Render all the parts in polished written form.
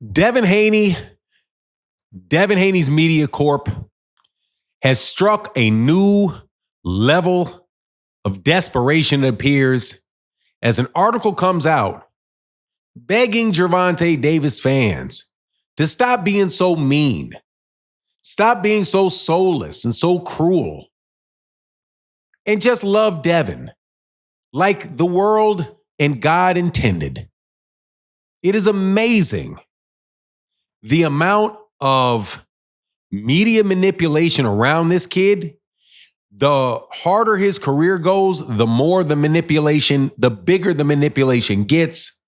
Devin Haney, Devin Haney's Media Corp has struck a new level of desperation, it appears, as an article comes out begging Gervonta Davis fans to stop being so mean, stop being so soulless and so cruel, and just love Devin like the world and God intended. It is amazing the amount of media manipulation around this kid. The harder his career goes, the more the manipulation, the bigger the manipulation gets.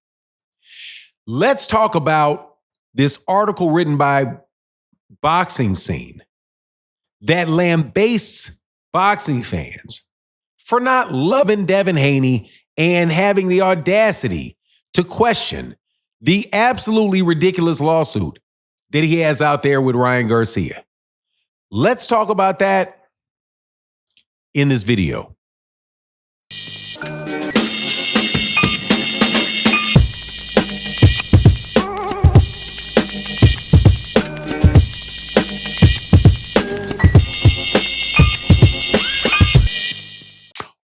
Let's talk about this article written by Boxing Scene that lambastes boxing fans for not loving Devin Haney and having the audacity to question the absolutely ridiculous lawsuit that he has out there with Ryan Garcia. Let's talk about that in this video.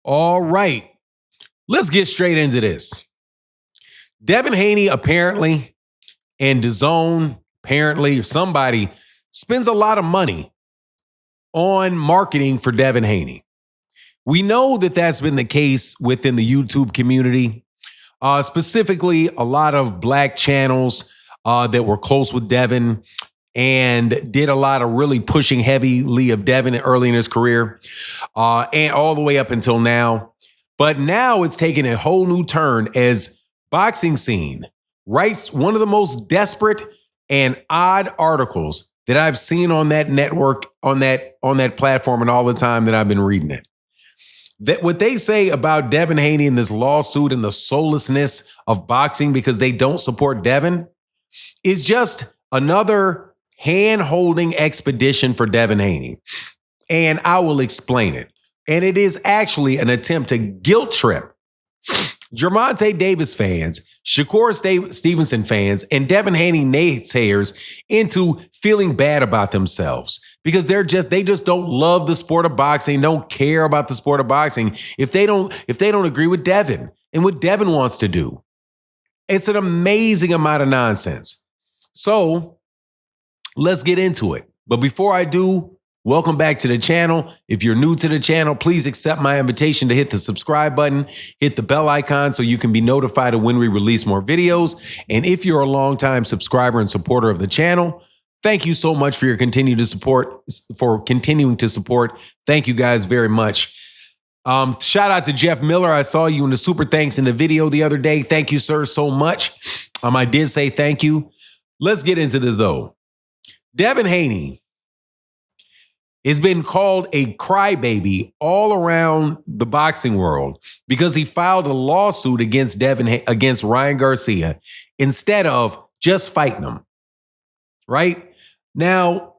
All right, let's get straight into this. Devin Haney apparently, and DAZN apparently, or somebody, spends a lot of money on marketing for Devin Haney. We know that that's been the case within the YouTube community, specifically a lot of black channels that were close with Devin and did a lot of really pushing heavily of Devin early in his career and all the way up until now. But now it's taken a whole new turn as Boxing Scene writes one of the most desperate and odd articles that I've seen on that network, on that platform, and all the time that I've been reading it. That what they say about Devin Haney and this lawsuit and the soullessness of boxing because they don't support Devin is just another hand-holding expedition for Devin Haney. And I will explain it. And it is actually an attempt to guilt trip Gervonta Davis fans, Shakur Stevenson fans, and Devin Haney naysayers into feeling bad about themselves because they just don't love the sport of boxing, don't care about the sport of boxing if they don't agree with Devin and what Devin wants to do. It's an amazing amount of nonsense. So let's get into it. But before I do, welcome back to the channel. If you're new to the channel, please accept my invitation to hit the subscribe button, hit the bell icon so you can be notified of when we release more videos. And if you're a longtime subscriber and supporter of the channel, thank you so much for your continuing to support. Thank you guys very much. Shout out to Jeff Miller. I saw you in the super thanks in the video the other day. Thank you, sir, so much. I did say thank you. Let's get into this though. Devin Haney has been called a crybaby all around the boxing world because he filed a lawsuit against Ryan Garcia instead of just fighting him. Right? Now,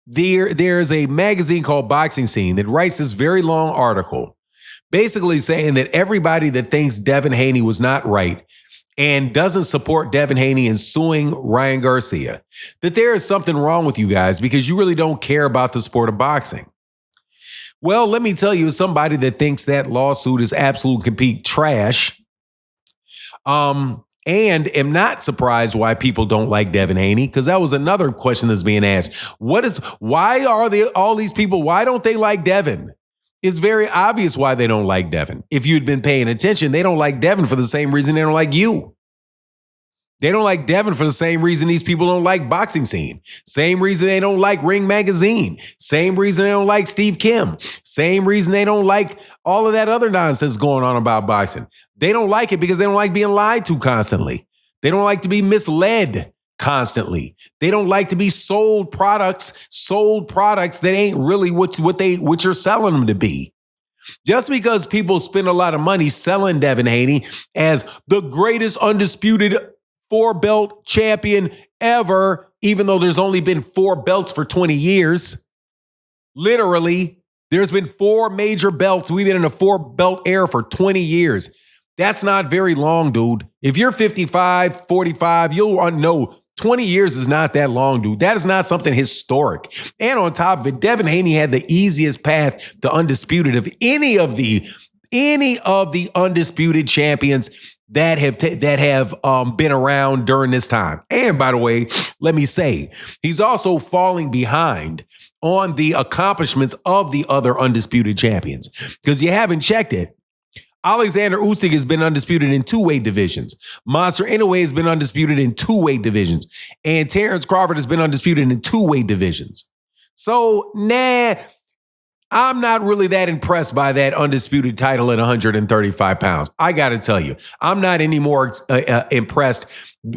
there's a magazine called Boxing Scene that writes this very long article basically saying that everybody that thinks Devin Haney was not right and doesn't support Devin Haney in suing Ryan Garcia, that there is something wrong with you guys because you really don't care about the sport of boxing. Well, let me tell you, as somebody that thinks that lawsuit is absolute complete trash, and am not surprised why people don't like Devin Haney, because that was another question that's being asked. Why are all these people, why don't they like Devin? It's very obvious why they don't like Devin. If you'd been paying attention, they don't like Devin for the same reason they don't like you. They don't like Devin for the same reason these people don't like Boxing Scene. Same reason they don't like Ring Magazine. Same reason they don't like Steve Kim. Same reason they don't like all of that other nonsense going on about boxing. They don't like it because they don't like being lied to constantly. They don't like to be misled constantly. They don't like to be sold products that ain't really what you're selling them to be. Just because people spend a lot of money selling Devin Haney as the greatest undisputed 4-belt champion ever, even though there's only been 4 belts for 20 years. Literally, there's been 4 major belts. We've been in a 4-belt era for 20 years. That's not very long, dude. If you're 55, 45, you'll know 20 years is not that long, dude. That is not something historic. And on top of it, Devin Haney had the easiest path to undisputed of any of the undisputed champions that have been around during this time. And by the way, let me say, he's also falling behind on the accomplishments of the other undisputed champions because you haven't checked it. Alexander Usyk has been undisputed in two-weight divisions. Monster Inoue has been undisputed in two-weight divisions. And Terrence Crawford has been undisputed in two-weight divisions. So, I'm not really that impressed by that undisputed title at 135 pounds. I got to tell you, I'm not any more impressed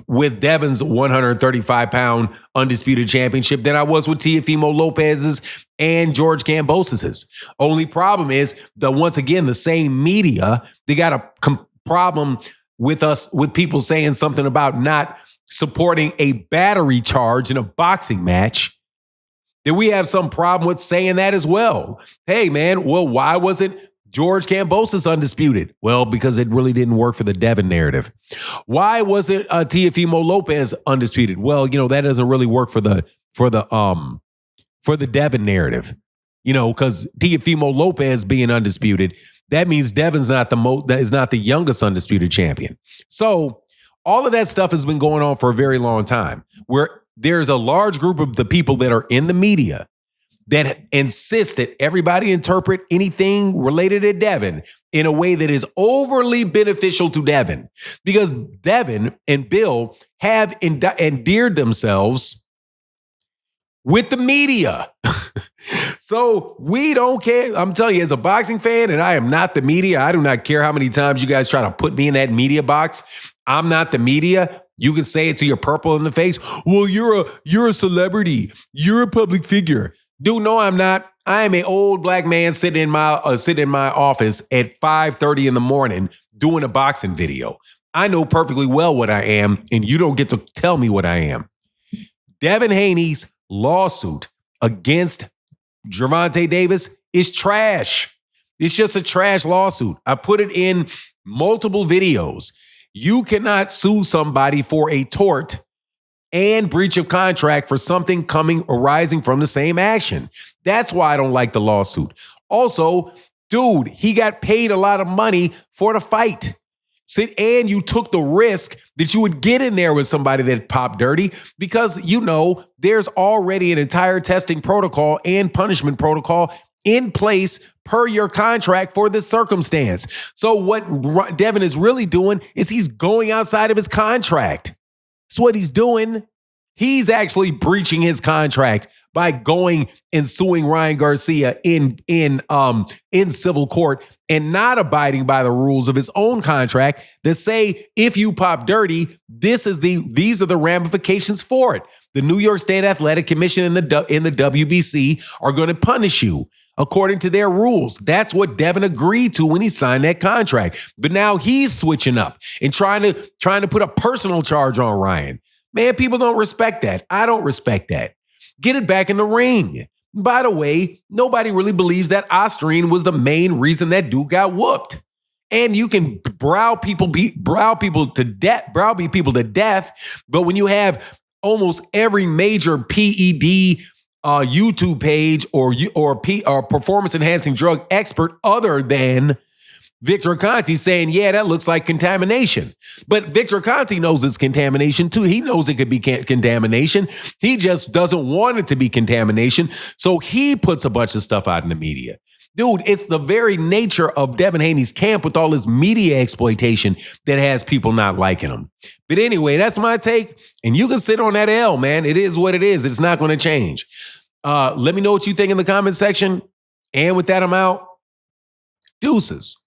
with Devin's 135-pound undisputed championship than I was with Teofimo Lopez's and George Kambosis's. Only problem is that once again, the same media, they got a problem with us, with people saying something about not supporting a battery charge in a boxing match. Then we have some problem with saying that as well. Hey, man, well, why wasn't George Kambosos undisputed? Well, because it really didn't work for the Devin narrative. Why wasn't Teofimo Lopez undisputed? Well, that doesn't really work for the Devin narrative. Because Teofimo Lopez being undisputed, that means Devin's not the youngest undisputed champion. So all of that stuff has been going on for a very long time, where there's a large group of the people that are in the media that insist that everybody interpret anything related to Devin in a way that is overly beneficial to Devin, because Devin and Bill have endeared themselves with the media. So we don't care. I'm telling you, as a boxing fan, and I am not the media, I do not care how many times you guys try to put me in that media box. I'm not the media. You can say it to your purple in the face. Well, you're a celebrity. You're a public figure. Dude, no, I'm not. I am an old black man sitting in my office at 5:30 in the morning doing a boxing video. I know perfectly well what I am, and you don't get to tell me what I am. Devin Haney's lawsuit against Gervonta Davis is trash. It's just a trash lawsuit. I put it in multiple videos. You cannot sue somebody for a tort and breach of contract for something arising from the same action. That's why I don't like the lawsuit. Also, dude, he got paid a lot of money for the fight. And you took the risk that you would get in there with somebody that popped dirty because, there's already an entire testing protocol and punishment protocol in place per your contract for this circumstance. So what Devin is really doing is he's going outside of his contract. That's what he's doing. He's actually breaching his contract by going and suing Ryan Garcia in civil court and not abiding by the rules of his own contract that say if you pop dirty, these are the ramifications for it. The New York State Athletic Commission and the WBC are going to punish you according to their rules. That's what Devin agreed to when he signed that contract. But now he's switching up and trying to put a personal charge on Ryan. Man, people don't respect that. I don't respect that. Get it back in the ring. By the way, nobody really believes that Ostarine was the main reason that dude got whooped. And you can browbeat people to death, but when you have almost every major PED YouTube page or performance enhancing drug expert other than Victor Conte saying, yeah, that looks like contamination. But Victor Conte knows it's contamination too. He knows it could be contamination. He just doesn't want it to be contamination. So he puts a bunch of stuff out in the media. Dude, it's the very nature of Devin Haney's camp with all his media exploitation that has people not liking him. But anyway, that's my take. And you can sit on that L, man. It is what it is. It's not going to change. Let me know what you think in the comment section. And with that, I'm out. Deuces.